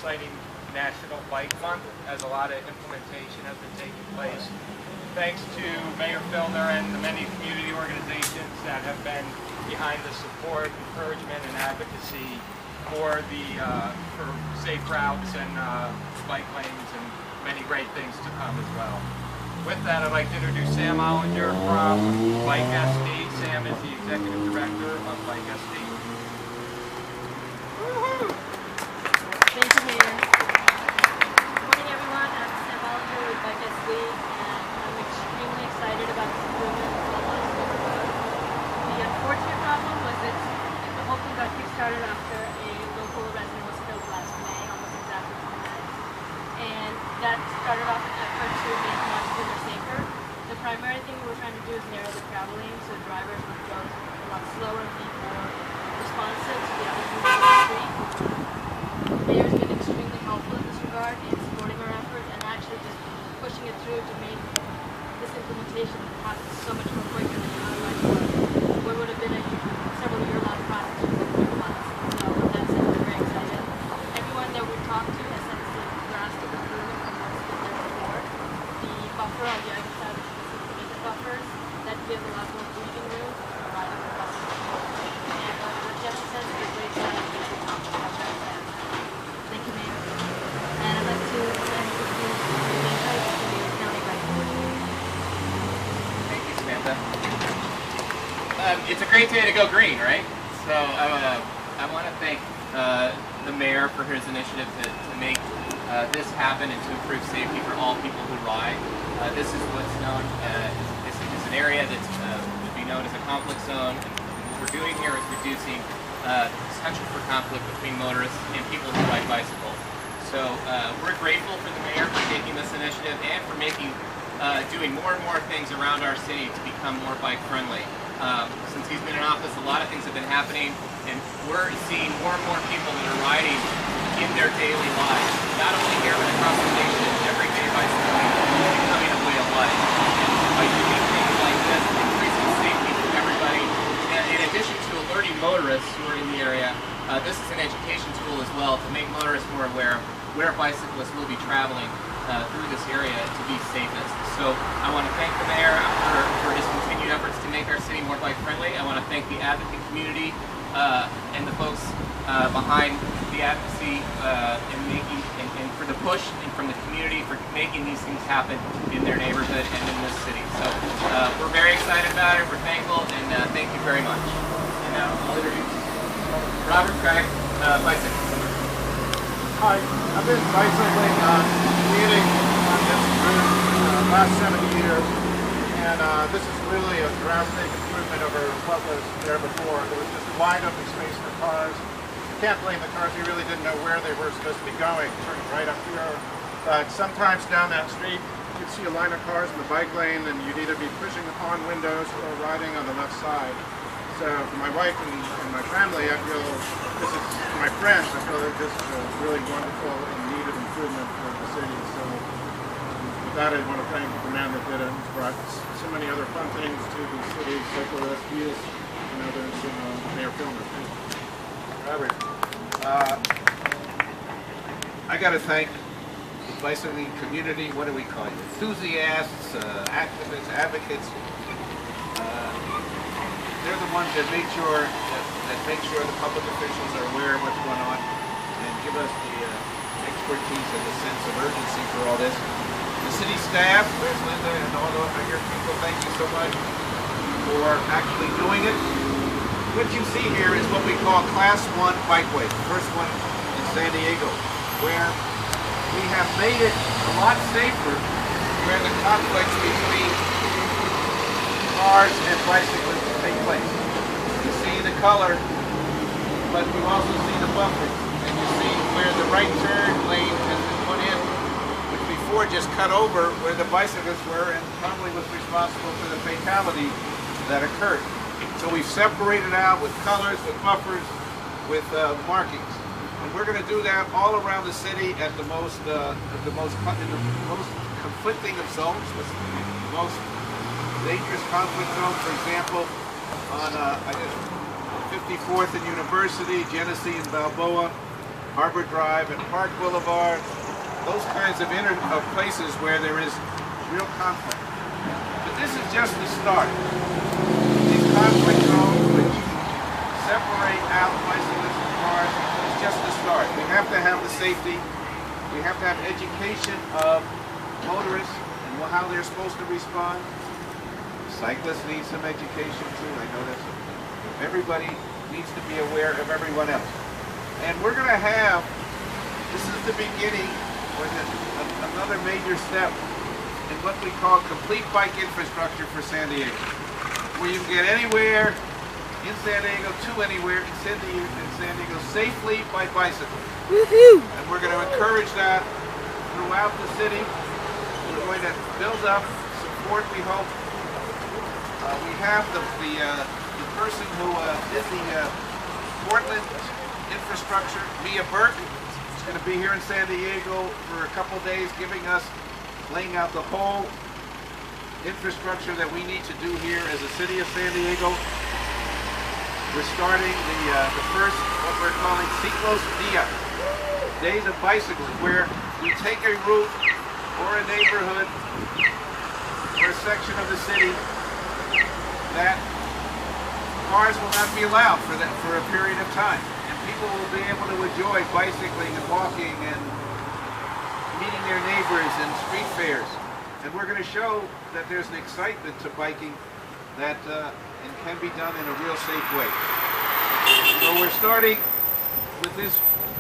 exciting National Bike Month, as a lot of implementation has been taking place. Thanks to Mayor Filner and the many community organizations that have been behind the support, encouragement, and advocacy for safe routes and bike lanes and many great things to come as well. With that, I'd like to introduce Sam Ollinger from Bike SD. Sam is the Executive Director of Bike SD. Thank you, Mayor. Good morning, everyone. I'm Sam Ollinger with Bike SD, and I'm extremely excited about this improvement on Collwood Road. The unfortunate problem was that the whole thing got kick-started after a local resident was killed last May, almost exactly 2 minutes. And that started off an effort to make Montezuma safer. The primary thing we were trying to do is narrow the travel lane so drivers would go a lot slower and be more responsive to the other movement on the street. The mayor's been extremely helpful in this regard in supporting our effort and actually just pushing it through to make this implementation happen so much more quicker than it otherwise would. What would have been a several year-long process within 3 months. So that's it. We're very excited. Everyone that we've talked to has said it's a drastic improvement from what's been there before. The buffer on the other side is specific buffers that give a lot more breathing room for riding the buses. And what Jeff says is a great job of getting the top of the project. Thank you, Mayor. And I'd like to send the thanks to the County Bike Board. Thank you, Samantha. It's a great day to go green, right? So I want to thank the mayor for his initiative to make this happen and to improve safety for all people who ride. This is what's known this is an area that would be known as a conflict zone. And what we're doing here is reducing the potential for conflict between motorists and people who ride bicycles. So we're grateful for the mayor for taking this initiative and for doing more and more things around our city to become more bike friendly. Since he's been in office, a lot of things have been happening, and we're seeing more and more people that are riding in their daily lives, not only here but across the nation. Everyday bicycling is becoming a way of life. And by doing things like this, increasing safety for everybody, and in addition to alerting motorists who are in the area, this is an education tool as well to make motorists more aware of where bicyclists will be traveling through this area to be safest. So I want to thank the mayor for his continued efforts to make our city more bike friendly. I want to thank the advocate community and the folks behind the advocacy and for the push and from the community for making these things happen in their neighborhood and in this city. So we're very excited about it. We're thankful, and thank you very much. And now I'll introduce Robert Craig, bicycle. Hi, I've been bicycling commuting on this route the last 70 years, and this is really a drastic improvement over what was there before. There was just a wide open space for cars. You can't blame the cars, you really didn't know where they were supposed to be going, turning right up here. But sometimes down that street, you'd see a line of cars in the bike lane, and you'd either be pushing on windows or riding on the left side. So for my wife and my family, I feel this is, my friends, I feel that this is a really wonderful and needed improvement for the city. So with that, I want to thank the man that did it. He's brought so many other fun things to the city, cycle rescues, and others, Mayor Filner. Robert, I got to thank the bicycling community. What do we call you? Enthusiasts, activists, advocates. They're the ones that make sure the public officials are aware of what's going on and give us the expertise and the sense of urgency for all this. The city staff, where's Linda and all of your people, thank you so much for actually doing it. What you see here is what we call Class 1 bikeway, the first one in San Diego, where we have made it a lot safer where the conflicts between cars and bicyclists take place. You see the color, but you also see the buffers, and you see where the right turn lane has been put in, which before just cut over where the bicyclists were and probably was responsible for the fatality that occurred. So we've separated out with colors, with buffers, with markings. And we're going to do that all around the city at the most conflicting of zones, the most dangerous conflict zone. For example, on 54th and University, Genesee and Balboa, Harbor Drive and Park Boulevard, those kinds of places where there is real conflict. But this is just the start. These conflict zones which separate out bicyclists and cars is just the start. We have to have the safety. We have to have education of motorists and how they're supposed to respond. Cyclists need some education too. I know that everybody needs to be aware of everyone else. And we're going to have, this is the beginning, another major step in what we call complete bike infrastructure for San Diego, where you can get anywhere in San Diego to anywhere in San Diego safely by bicycle. And we're going to encourage that throughout the city. We're going to build up support, we hope. We have the person who did the Portland infrastructure, Mia Burke, is going to be here in San Diego for a couple days, laying out the whole infrastructure that we need to do here as a city of San Diego. We're starting the first, what we're calling Ciclos Dia, days of bicycling, where we take a route or a neighborhood or a section of the city that cars will not be allowed for a period of time. And people will be able to enjoy bicycling and walking and meeting their neighbors and street fairs. And we're going to show that there's an excitement to biking that can be done in a real safe way. So we're starting with this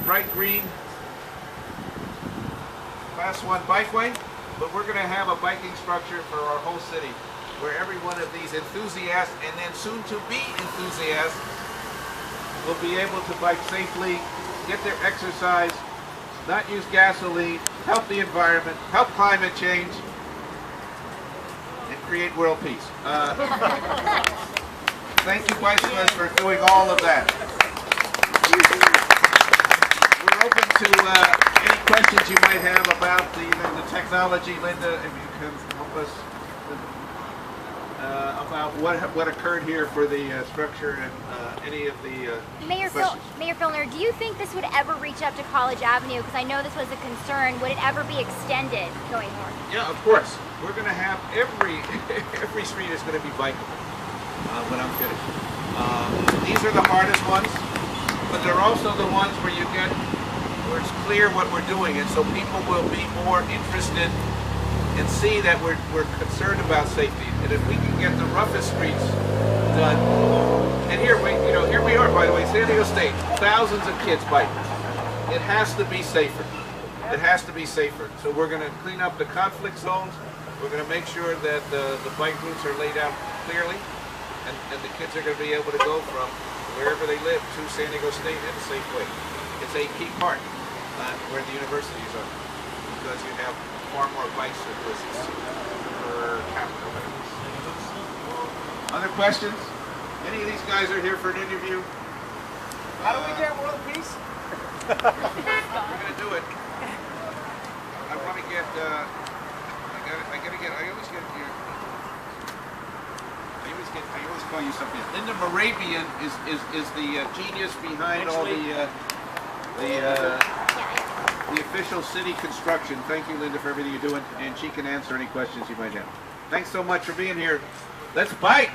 bright green Class 1 bikeway, but we're going to have a biking structure for our whole city, where every one of these enthusiasts and then soon to be enthusiasts will be able to bike safely, get their exercise, not use gasoline, help the environment, help climate change, and create world peace. Thank you, bicyclists, for doing all of that. We're open to any questions you might have about the technology. Linda, if you can help us about what occurred here for the structure and any of the Mayor Filner, do you think this would ever reach up to College Avenue? Because I know this was a concern. Would it ever be extended going north? Yeah, of course. We're going to have every street is going to be bikeable when I'm finished. These are the hardest ones, but they're also the ones where it's clear what we're doing, and so people will be more interested and see that we're concerned about safety. And if we can get the roughest streets done, and here we are, by the way, San Diego State, thousands of kids biking. It has to be safer. It has to be safer. So we're going to clean up the conflict zones. We're going to make sure that the bike routes are laid out clearly, and the kids are going to be able to go from wherever they live to San Diego State in a safe way. It's a key part where the universities are, because you have far more bicyclists per capita. Other questions? Any of these guys are here for an interview? How do we get world peace? We're going to do it. I want to get, I always call you something. Linda Moravian is the genius behind all the official city construction. Thank you, Linda, for everything you're doing, and she can answer any questions you might have. Thanks so much for being here. Let's bike!